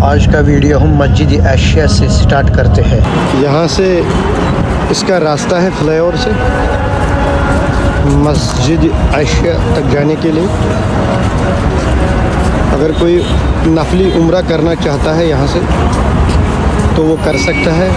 आज का वीडियो हम मस्जिद आयशा से स्टार्ट करते हैं। यहाँ से इसका रास्ता है फ्लाईओवर से मस्जिद आयशा तक जाने के लिए। अगर कोई नफली उम्रा करना चाहता है यहाँ से तो वो कर सकता है।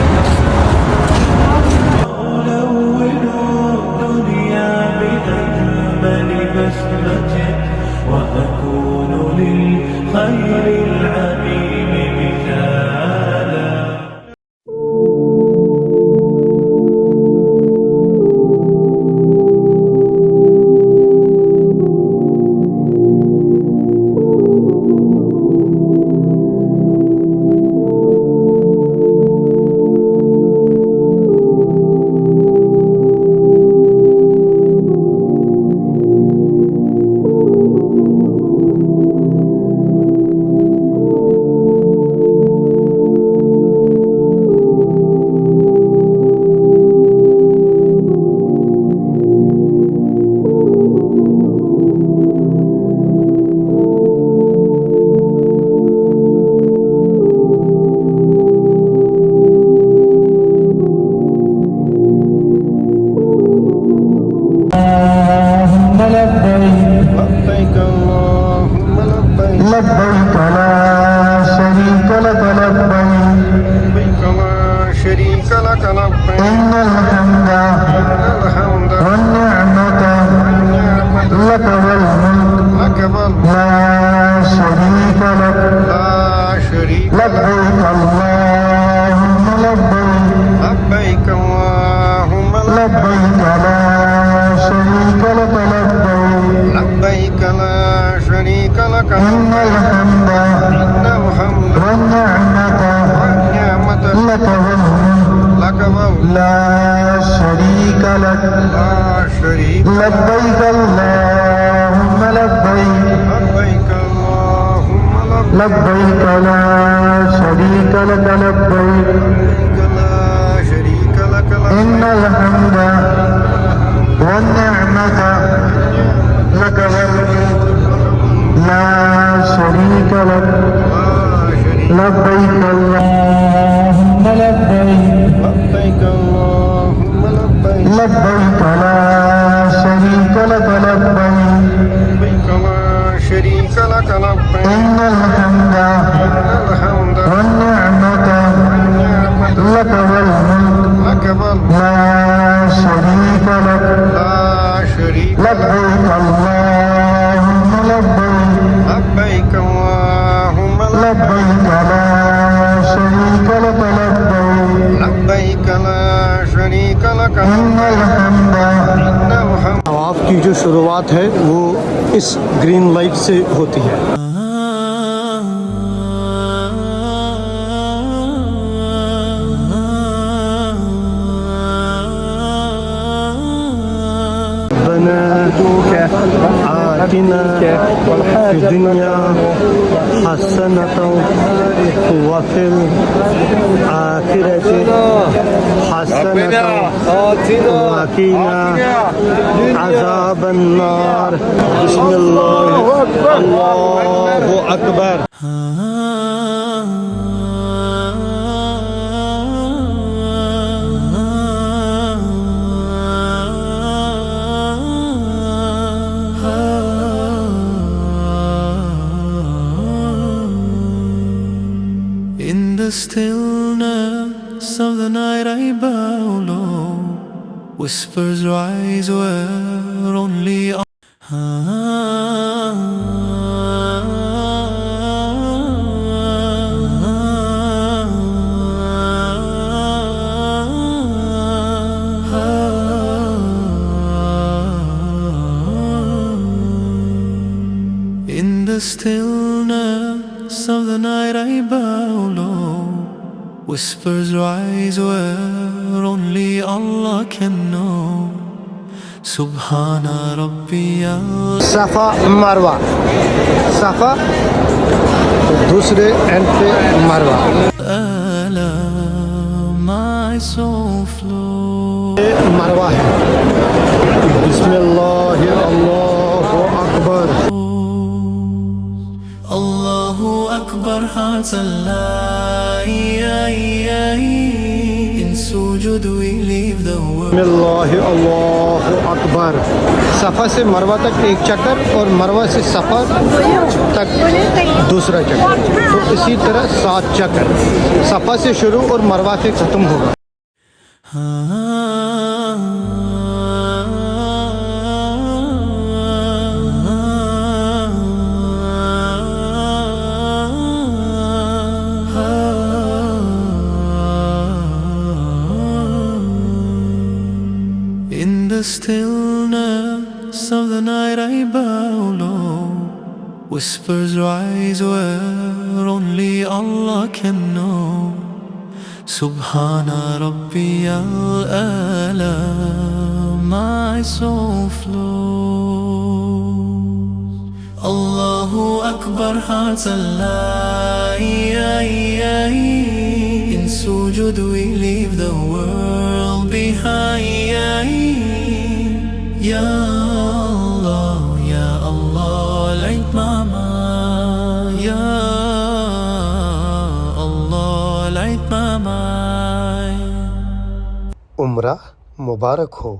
لبيك لا شريك لك لبيك إن الحمد والنعمة لك والملك لا شريك لك لبيك اللهم لبيك لبيك لا شريك لك لبيك إن الحمد والنعمة لك والملك لا شريك لك لبيك اللهم لبيك لبيك لا شريك لك لبيك إن الحمد। तवाफ की जो शुरुआत है वो इस ग्रीन लाइट से होती है। आतिना फी दुनिया हसनतौ व फिल आखिरति हसनतौ व क़ीना अज़ाबन नार। बिस्मिल्लाह अल्लाहु Akbar. In the stillness of the night I bow low, whispers rise where only In the stillness of the night I bow low, whispers rise where only Allah can know. Subhana Rabbiyal सफ़ा मरवा, सफ़ा दूसरे एंड पे मरवा। Ala, my soul flows. मरवा है। बिस्मिल्लाह अल्लाहु Akbar. Allahu Akbar. أكبر hearts alive. In sujud we leave the world. अल्लाह अकबर। सफ़ा से मरवा तक एक चक्कर और मरवा से सफ़ा तक दूसरा चक्कर, तो इसी तरह 7 चक्कर सफ़ा से शुरू और मरवा से ख़त्म होगा। In the stillness of the night I bow low. Whispers rise where only Allah can know. Subhana Rabbiyal A'la, my soul flows. Allahu Akbar, hearts alive. In sujud we leave the world behind. Ya Allah, Ya Allah, light my mind. Ya Allah, light my mind. उम्रा मुबारक हो।